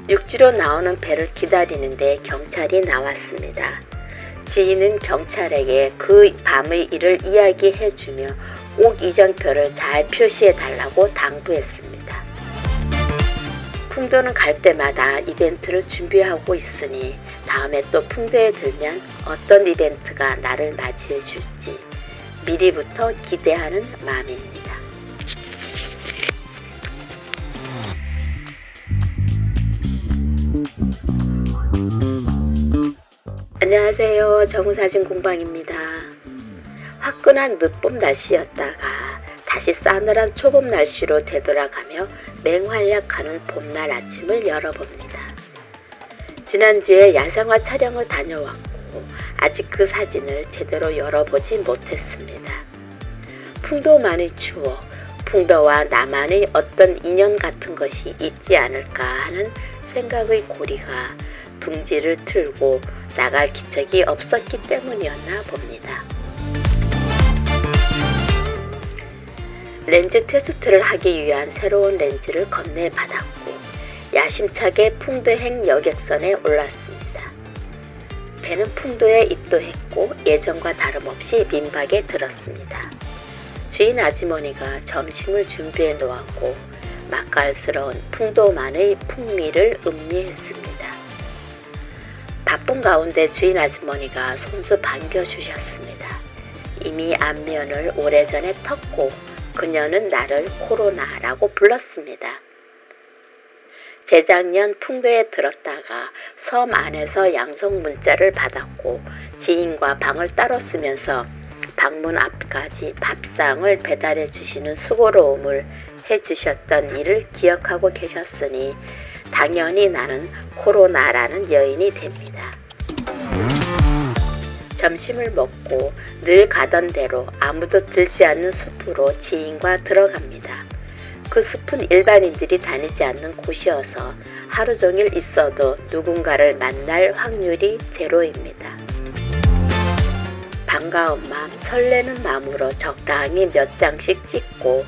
육지로 나오는 배를 기다리는데 경찰이 나왔습니다. 지인은 경찰에게 그 밤의 일을 이야기해주며 꼭 이정표를 잘 표시해달라고 당부했습니다. 풍도는 갈 때마다 이벤트를 준비하고 있으니 다음에 또 풍도에 들면 어떤 이벤트가 나를 맞이해 줄지 미리부터 기대하는 마음입니다. 안녕하세요. 정우사진 공방입니다. 화끈한 늦봄 날씨였다가 다시 싸늘한 초봄 날씨로 되돌아가며 맹활약하는 봄날 아침을 열어봅니다. 지난주에 야생화 촬영을 다녀왔고 아직 그 사진을 제대로 열어보지 못했습니다. 풍도만의 추억, 풍도와 나만의 어떤 인연 같은 것이 있지 않을까 하는 생각의 고리가 둥지를 틀고 나갈 기척이 없었기 때문이었나 봅니다. 렌즈 테스트를 하기 위한 새로운 렌즈를 건네받았고 야심차게 풍도행 여객선에 올랐습니다. 배는 풍도에 입도했고 예전과 다름없이 민박에 들었습니다. 주인 아주머니가 점심을 준비해 놓았고 맛깔스러운 풍도만의 풍미를 음미했습니다. 바쁜 가운데 주인 아주머니가 손수 반겨주셨습니다. 이미 안면을 오래전에 텄고 그녀는 나를 코로나라고 불렀습니다. 재작년 풍도에 들었다가 섬 안에서 양성 문자를 받았고 지인과 방을 따로 쓰면서 방문 앞까지 밥상을 배달해 주시는 수고로움을 해주셨던 일을 기억하고 계셨으니 당연히 나는 코로나라는 여인이 됩니다. 점심을 먹고 늘 가던 대로 아무도 들지 않는 숲으로 지인과 들어갑니다. 그 숲은 일반인들이 다니지 않는 곳이어서 하루 종일 있어도 누군가를 만날 확률이 제로입니다. 반가운 마음, 설레는 마음으로 적당히 몇 장씩 찍고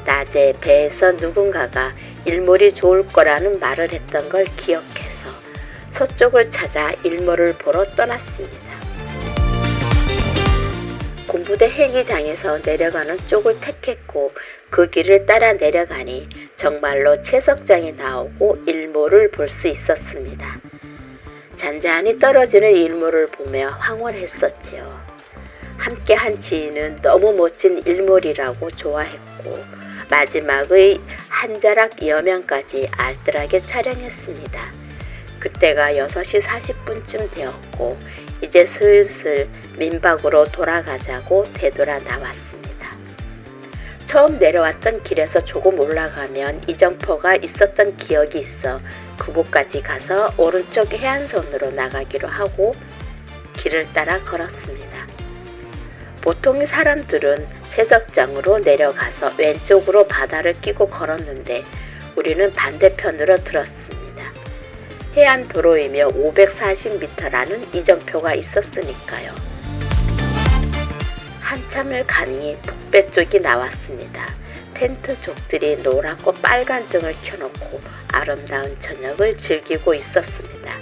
낮에 배에서 누군가가 일몰이 좋을 거라는 말을 했던 걸 기억해서 서쪽을 찾아 일몰을 보러 떠났습니다. 군부대 헬기장에서 내려가는 쪽을 택했고 그 길을 따라 내려가니 정말로 채석장이 나오고 일몰을 볼 수 있었습니다. 잔잔히 떨어지는 일몰을 보며 황홀했었지요. 함께한 지인은 너무 멋진 일몰이라고 좋아했고 마지막의 한 자락 여명까지 알뜰하게 촬영했습니다. 그때가 6시 40분쯤 되었고 이제 슬슬 민박으로 돌아가자고 되돌아 나왔습니다. 처음 내려왔던 길에서 조금 올라가면 이정표가 있었던 기억이 있어 그곳까지 가서 오른쪽 해안선으로 나가기로 하고 길을 따라 걸었습니다. 보통의 사람들은 채석장으로 내려가서 왼쪽으로 바다를 끼고 걸었는데 우리는 반대편으로 들었습니다. 해안 도로이며 540m라는 이정표가 있었으니까요. 한참을 가니 북배 쪽이 나왔습니다. 텐트족들이 노랗고 빨간 등을 켜놓고 아름다운 저녁을 즐기고 있었습니다.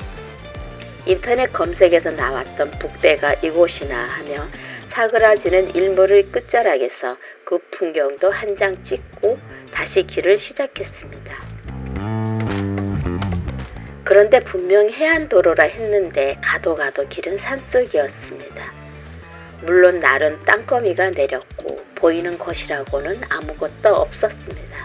인터넷 검색에서 나왔던 북배가 이곳이나 하며 사그라지는 일몰의 끝자락에서 그 풍경도 한 장 찍고 다시 길을 시작했습니다. 그런데 분명 해안도로라 했는데 가도 길은 산속이었습니다. 물론 날은 땅거미가 내렸고 보이는 것이라고는 아무것도 없었습니다.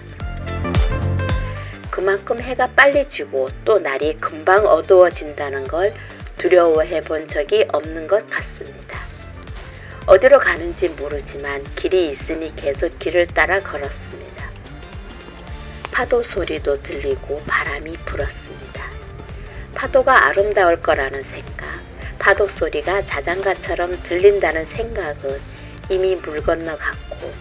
그만큼 해가 빨리 지고 또 날이 금방 어두워진다는 걸 두려워해 본 적이 없는 것 같습니다. 어디로 가는지 모르지만 길이 있으니 계속 길을 따라 걸었습니다. 파도 소리도 들리고 바람이 불었습니다. 파도가 아름다울 거라는 생각, 파도 소리가 자장가처럼 들린다는 생각은 이미 물 건너갔고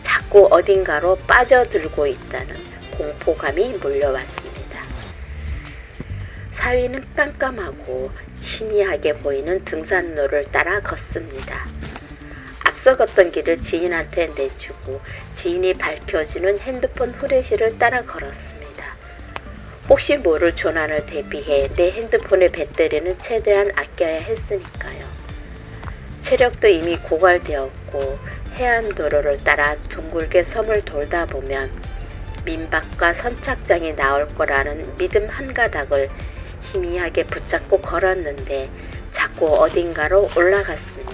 자꾸 어딘가로 빠져들고 있다는 공포감이 몰려왔습니다. 사위는 깜깜하고 희미하게 보이는 등산로를 따라 걷습니다. 앞서 걷던 길을 지인한테 내주고 지인이 밝혀주는 핸드폰 후레쉬를 따라 걸었습니다. 혹시 모를 조난을 대비해 내 핸드폰의 배터리는 최대한 아껴야 했으니까요. 체력도 이미 고갈되었고 해안도로를 따라 둥글게 섬을 돌다 보면 민박과 선착장이 나올 거라는 믿음 한 가닥을 희미하게 붙잡고 걸었는데 자꾸 어딘가로 올라갔습니다.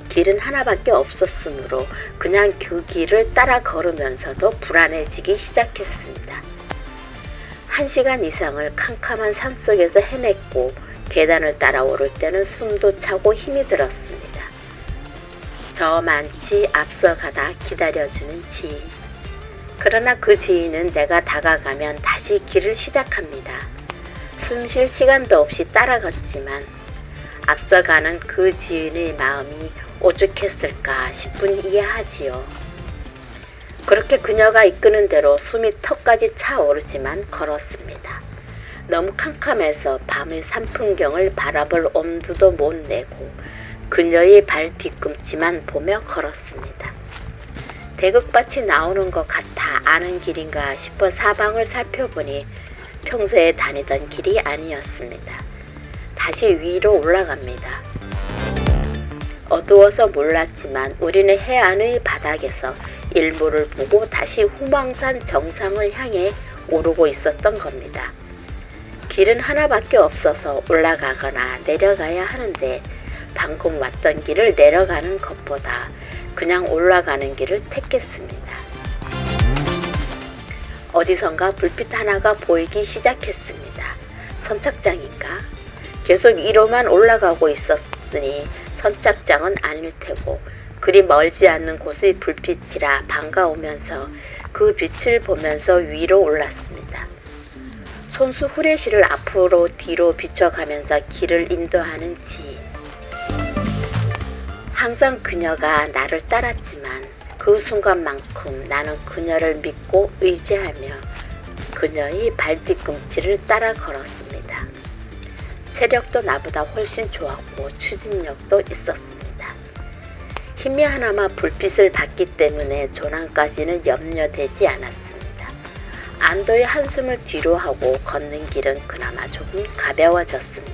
길은 하나밖에 없었으므로 그냥 그 길을 따라 걸으면서도 불안해지기 시작했습니다. 1시간 이상을 캄캄한 산속에서 헤맸고 계단을 따라 오를 때는 숨도 차고 힘이 들었습니다. 저만치 앞서가다 기다려주는 지인. 그러나 그 지인은 내가 다가가면 다시 길을 시작합니다. 숨 쉴 시간도 없이 따라갔지만 앞서가는 그 지인의 마음이 오죽했을까 싶은 이해하지요. 그렇게 그녀가 이끄는 대로 숨이 턱까지 차오르지만 걸었습니다. 너무 캄캄해서 밤의 산풍경을 바라볼 엄두도 못 내고 그녀의 발 뒤꿈치만 보며 걸었습니다. 대극밭이 나오는 것 같아 아는 길인가 싶어 사방을 살펴보니 평소에 다니던 길이 아니었습니다. 다시 위로 올라갑니다. 어두워서 몰랐지만 우리는 해안의 바닥에서 일몰을 보고 다시 후망산 정상을 향해 오르고 있었던 겁니다. 길은 하나밖에 없어서 올라가거나 내려가야 하는데 방금 왔던 길을 내려가는 것보다 그냥 올라가는 길을 택했습니다. 어디선가 불빛 하나가 보이기 시작했습니다. 선착장인가? 계속 위로만 올라가고 있었으니 선착장은 아닐 테고 그리 멀지 않는 곳의 불빛이라 반가우면서 그 빛을 보면서 위로 올랐습니다. 손수 후레쉬를 앞으로 뒤로 비춰가면서 길을 인도하는 지인. 항상 그녀가 나를 따랐지만 그 순간만큼 나는 그녀를 믿고 의지하며 그녀의 발뒤꿈치를 따라 걸었습니다. 체력도 나보다 훨씬 좋았고 추진력도 있었습니다. 희미하나마 불빛을 받기 때문에 조난까지는 염려되지 않았습니다. 안도의 한숨을 뒤로 하고 걷는 길은 그나마 조금 가벼워졌습니다.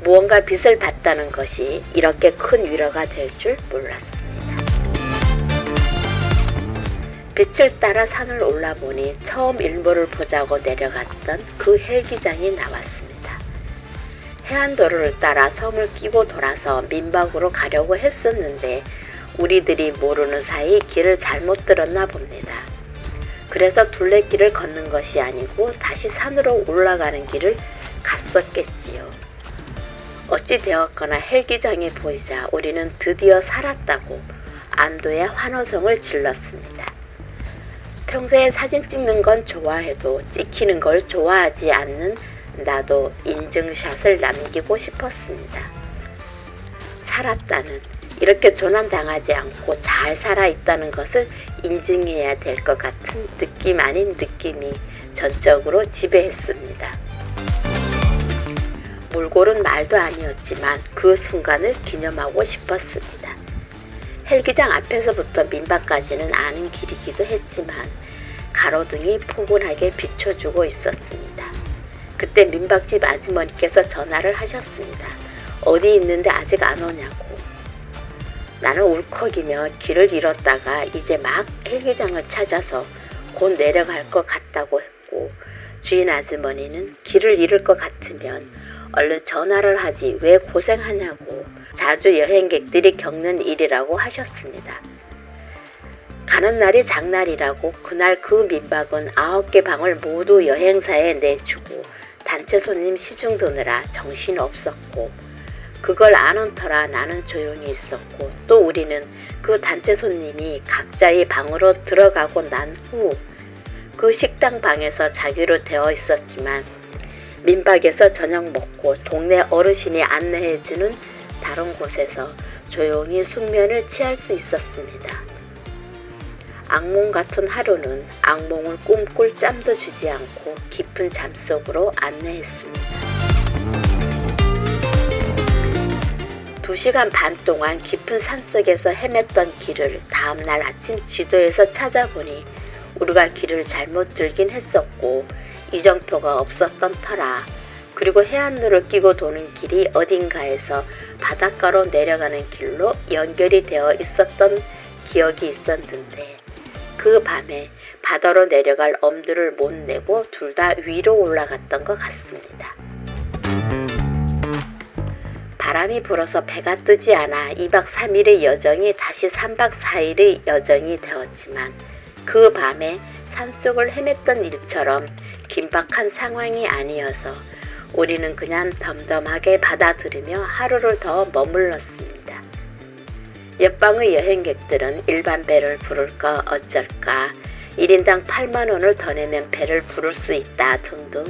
무언가 빛을 받다는 것이 이렇게 큰 위로가 될 줄 몰랐습니다. 빛을 따라 산을 올라보니 처음 일몰을 보자고 내려갔던 그 헬기장이 나왔습니다. 해안도로를 따라 섬을 끼고 돌아서 민박으로 가려고 했었는데 우리들이 모르는 사이 길을 잘못 들었나 봅니다. 그래서 둘레길을 걷는 것이 아니고 다시 산으로 올라가는 길을 갔었겠지요. 어찌 되었거나 헬기장이 보이자 우리는 드디어 살았다고 안도의 환호성을 질렀습니다. 평소에 사진 찍는 건 좋아해도 찍히는 걸 좋아하지 않는 나도 인증샷을 남기고 싶었습니다. 살았다는, 이렇게 조난당하지 않고 잘 살아있다는 것을 인증해야 될 것 같은 느낌 아닌 느낌이 전적으로 지배했습니다. 몰골은 말도 아니었지만 그 순간을 기념하고 싶었습니다. 헬기장 앞에서부터 민박까지는 아는 길이기도 했지만 가로등이 포근하게 비춰주고 있었습니다. 그때 민박집 아주머니께서 전화를 하셨습니다. 어디 있는데 아직 안 오냐고. 나는 울컥이며 길을 잃었다가 이제 막 헬기장을 찾아서 곧 내려갈 것 같다고 했고 주인 아주머니는 길을 잃을 것 같으면 얼른 전화를 하지 왜 고생하냐고 자주 여행객들이 겪는 일이라고 하셨습니다. 가는 날이 장날이라고 그날 그 민박은 9개 방을 모두 여행사에 내주고 단체 손님 시중 두느라 정신 없었고 그걸 아는 터라 나는 조용히 있었고 또 우리는 그 단체 손님이 각자의 방으로 들어가고 난 후 그 식당 방에서 자기로 되어 있었지만 민박에서 저녁 먹고 동네 어르신이 안내해주는 다른 곳에서 조용히 숙면을 취할 수 있었습니다. 악몽 같은 하루는 악몽을 꿈꿀 짬도 주지 않고 깊은 잠속으로 안내했습니다. 2시간 반 동안 깊은 산속에서 헤맸던 길을 다음날 아침 지도에서 찾아보니 우리가 길을 잘못 들긴 했었고 이정표가 없었던 터라. 그리고 해안로를 끼고 도는 길이 어딘가에서 바닷가로 내려가는 길로 연결이 되어 있었던 기억이 있었는데 그 밤에 바다로 내려갈 엄두를 못 내고 둘 다 위로 올라갔던 것 같습니다. 바람이 불어서 배가 뜨지 않아 2박 3일의 여정이 다시 3박 4일의 여정이 되었지만 그 밤에 산속을 헤맸던 일처럼 긴박한 상황이 아니어서 우리는 그냥 덤덤하게 받아들이며 하루를 더 머물렀습니다. 옆방의 여행객들은 일반 배를 부를까 어쩔까 1인당 8만 원을 더 내면 배를 부를 수 있다 등등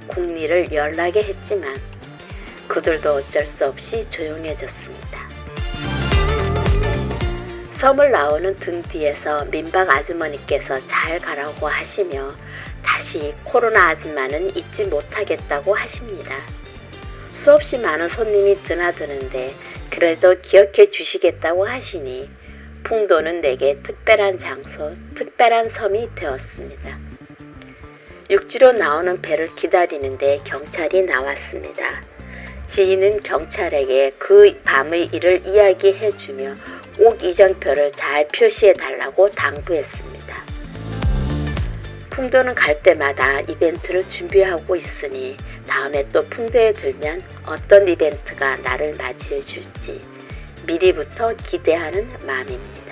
궁리를 열나게 했지만 그들도 어쩔 수 없이 조용해졌습니다. 섬을 나오는 등 뒤에서 민박 아주머니께서 잘 가라고 하시며 다시 코로나 아줌마는 잊지 못하겠다고 하십니다. 수없이 많은 손님이 드나드는데 그래도 기억해 주시겠다고 하시니 풍도는 내게 특별한 장소, 특별한 섬이 되었습니다. 육지로 나오는 배를 기다리는데 경찰이 나왔습니다. 지인은 경찰에게 그 밤의 일을 이야기해주며 꼭 이정표를 잘 표시해달라고 당부했습니다. 풍도는 갈 때마다 이벤트를 준비하고 있으니 다음에 또 풍도에 들면 어떤 이벤트가 나를 맞이해 줄지 미리부터 기대하는 마음입니다.